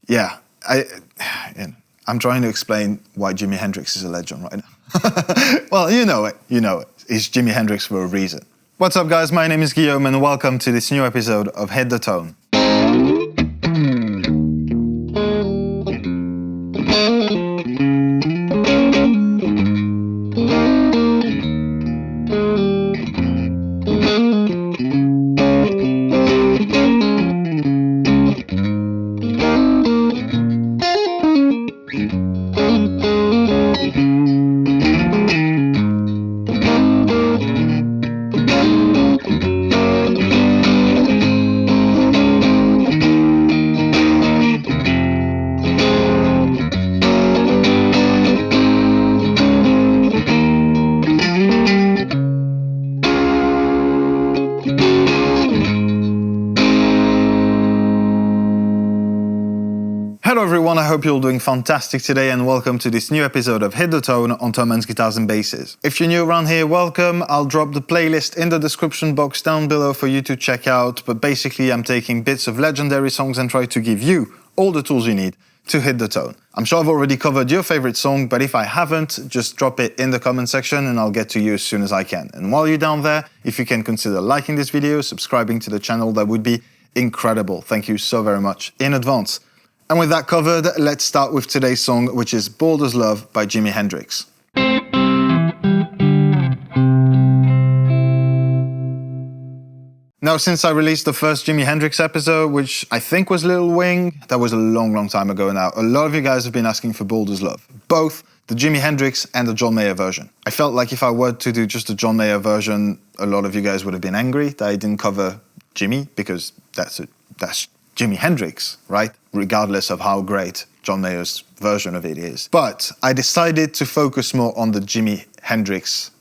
Yeah, I'm trying to explain why Jimi Hendrix is a legend right now. Well, you know it. He's Jimi Hendrix for a reason. What's up, guys? My name is Guillaume, and welcome to this new episode of Hit the Tone. Hello everyone, I hope you're all doing fantastic today and welcome to this new episode of Hit the Tone on Thoman's Guitars and Basses. If you're new around here, welcome. I'll drop the playlist in the description box down below for you to check out, but basically I'm taking bits of legendary songs and try to give you all the tools you need to hit the tone. I'm sure I've already covered your favorite song, but if I haven't, just drop it in the comment section and I'll get to you as soon as I can. And while you're down there, if you can consider liking this video, subscribing to the channel, that would be incredible. Thank you so very much in advance. And with that covered, let's start with today's song, which is Boulder's Love by Jimi Hendrix. Now, since I released the first Jimi Hendrix episode, which I think was Little Wing, that was a long time ago now, a lot of you guys have been asking for Boulder's Love, both the Jimi Hendrix and the John Mayer version. I felt like if I were to do just the John Mayer version, a lot of you guys would have been angry that I didn't cover Jimmy, because that's Jimi Hendrix, right? Regardless of how great John Mayer's version of it is. But I decided to focus more on the Jimi Hendrix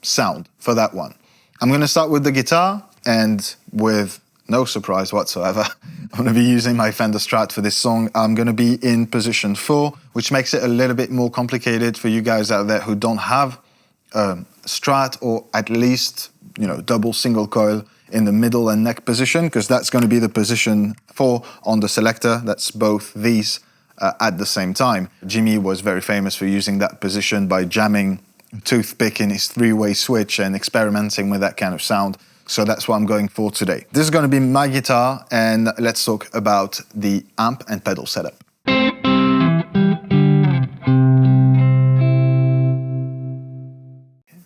sound for that one. I'm going to start with the guitar, and with no surprise whatsoever, I'm going to be using my Fender Strat for this song. I'm going to be in position 4, which makes it a little bit more complicated for you guys out there who don't have Strat, or at least, double single coil in the middle and neck position, because that's going to be the position 4 on the selector. That's both these at the same time. Jimmy was very famous for using that position by jamming a toothpick in his 3-way switch and experimenting with that kind of sound. So that's what I'm going for today. This is going to be my guitar, and let's talk about the amp and pedal setup.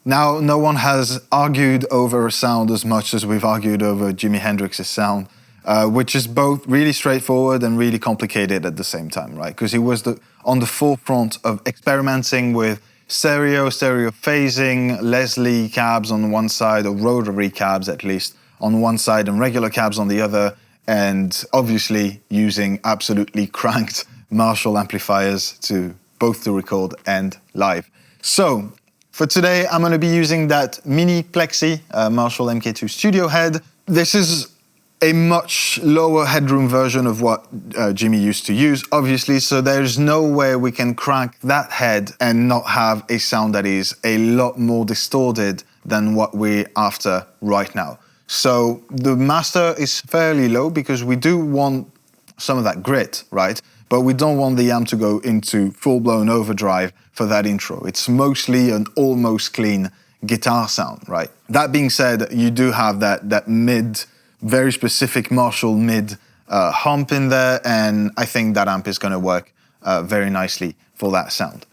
Now, no one has argued over a sound as much as we've argued over Jimi Hendrix's sound, which is both really straightforward and really complicated at the same time, right? Because he was on the forefront of experimenting with stereo phasing, Leslie cabs on one side, or rotary cabs at least, on one side, and regular cabs on the other, and obviously using absolutely cranked Marshall amplifiers both to record and live. So, for today, I'm going to be using that mini Plexi Marshall MK2 Studio Head. This is a much lower headroom version of what Jimmy used to use, obviously, so there's no way we can crank that head and not have a sound that is a lot more distorted than what we're after right now. So the master is fairly low because we do want some of that grit, right? But we don't want the amp to go into full-blown overdrive for that intro. It's mostly an almost clean guitar sound, right? That being said, you do have that mid, very specific Marshall mid hump in there, and I think that amp is going to work very nicely for that sound.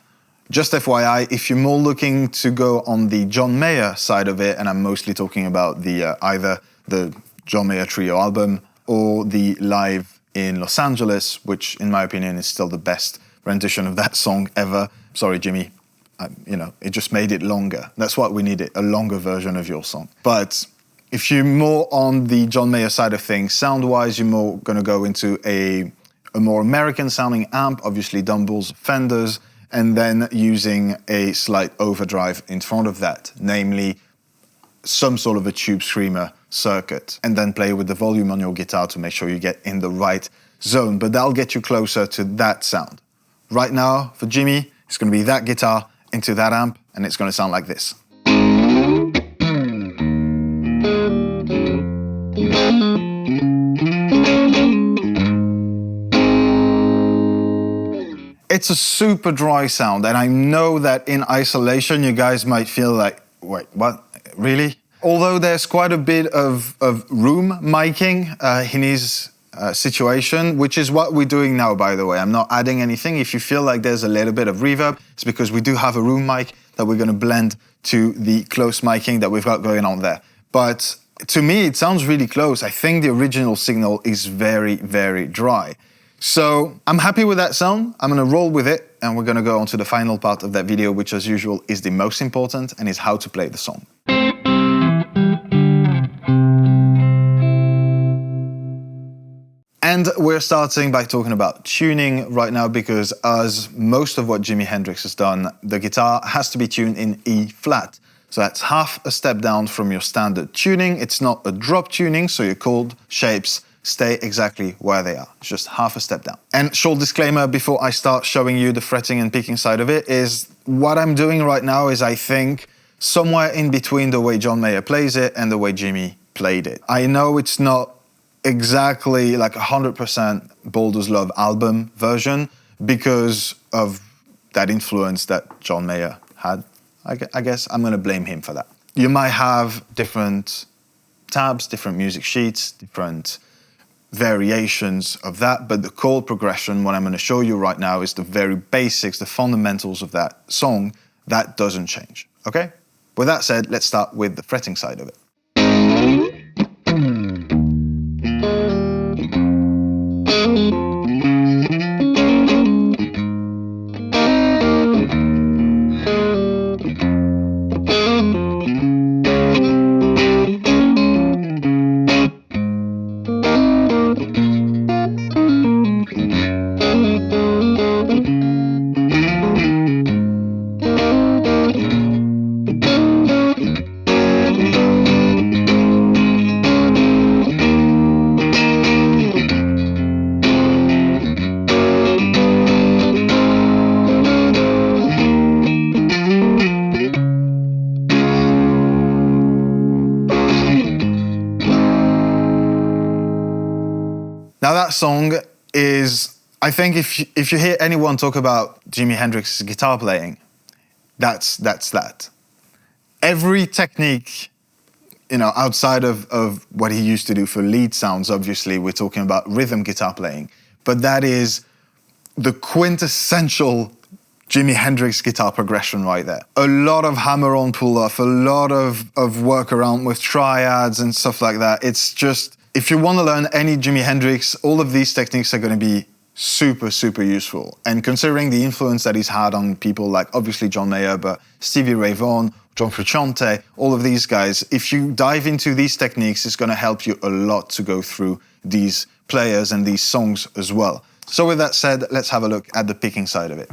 Just FYI, if you're more looking to go on the John Mayer side of it, and I'm mostly talking about the either the John Mayer Trio album or the live in Los Angeles, which in my opinion is still the best rendition of that song ever. Sorry, Jimmy, it just made it longer. That's what we needed, a longer version of your song. But if you're more on the John Mayer side of things, sound-wise, you're more going to go into a more American-sounding amp, obviously Dumbles, Fenders, and then using a slight overdrive in front of that, namely some sort of a tube screamer circuit, and then play with the volume on your guitar to make sure you get in the right zone, but that'll get you closer to that sound. Right now, for Jimmy, it's going to be that guitar into that amp, and it's going to sound like this. It's a super dry sound, and I know that in isolation you guys might feel like, wait, what? Really? Although there's quite a bit of room miking in his situation, which is what we're doing now, by the way. I'm not adding anything. If you feel like there's a little bit of reverb, it's because we do have a room mic that we're going to blend to the close miking that we've got going on there. But to me, it sounds really close. I think the original signal is very, very dry. So I'm happy with that sound. I'm going to roll with it, and we're going to go on to the final part of that video, which as usual is the most important, and is how to play the song. And we're starting by talking about tuning right now, because as most of what Jimi Hendrix has done, the guitar has to be tuned in E flat. So that's half a step down from your standard tuning. It's not a drop tuning, so your chord shapes stay exactly where they are. It's just half a step down. And short disclaimer before I start showing you the fretting and picking side of it is what I'm doing right now is, I think, somewhere in between the way John Mayer plays it and the way Jimi played it. I know it's not exactly like 100% Boulder's Love album version because of that influence that John Mayer had. I guess I'm going to blame him for that. You might have different tabs, different music sheets, different variations of that, but the chord progression, what I'm going to show you right now, is the very basics, the fundamentals of that song. That doesn't change, okay? With that said, let's start with the fretting side of it. Now that song is, I think if you hear anyone talk about Jimi Hendrix's guitar playing, that's that. Every technique, you know, outside of what he used to do for lead sounds, obviously we're talking about rhythm guitar playing, but that is the quintessential Jimi Hendrix guitar progression right there. A lot of hammer-on pull-off, a lot of work around with triads and stuff like that. It's just, if you want to learn any Jimi Hendrix, all of these techniques are going to be super, super useful. And considering the influence that he's had on people like obviously John Mayer, but Stevie Ray Vaughan, John Frusciante, all of these guys, if you dive into these techniques, it's going to help you a lot to go through these players and these songs as well. So with that said, let's have a look at the picking side of it.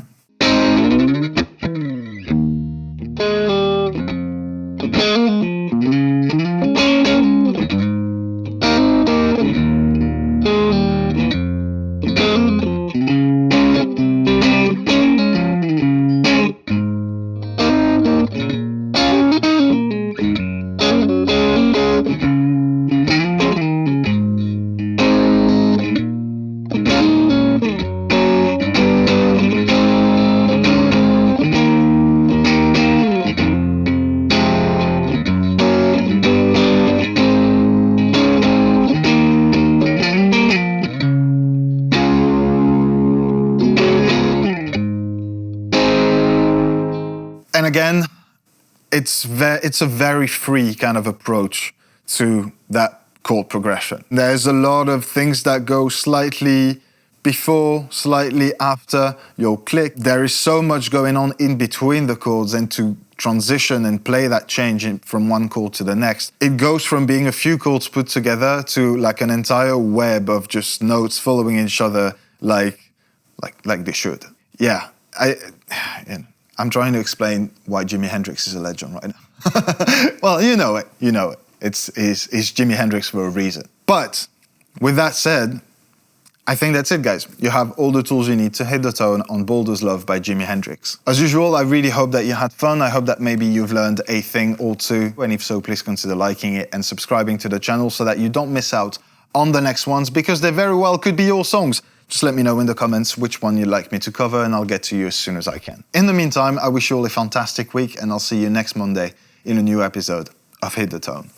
And again, it's a very free kind of approach to that chord progression. There's a lot of things that go slightly before, slightly after your click. There is so much going on in between the chords, and to transition and play that change from one chord to the next, it goes from being a few chords put together to like an entire web of just notes following each other like they should. Yeah, I'm trying to explain why Jimi Hendrix is a legend right now. Well, you know it. It's Jimi Hendrix for a reason. But with that said, I think that's it, guys. You have all the tools you need to hit the tone on Boulder's Love by Jimi Hendrix. As usual, I really hope that you had fun. I hope that maybe you've learned a thing or two. And if so, please consider liking it and subscribing to the channel so that you don't miss out on the next ones, because they very well could be your songs. Just let me know in the comments which one you'd like me to cover, and I'll get to you as soon as I can. In the meantime, I wish you all a fantastic week, and I'll see you next Monday in a new episode of Hit the Tone.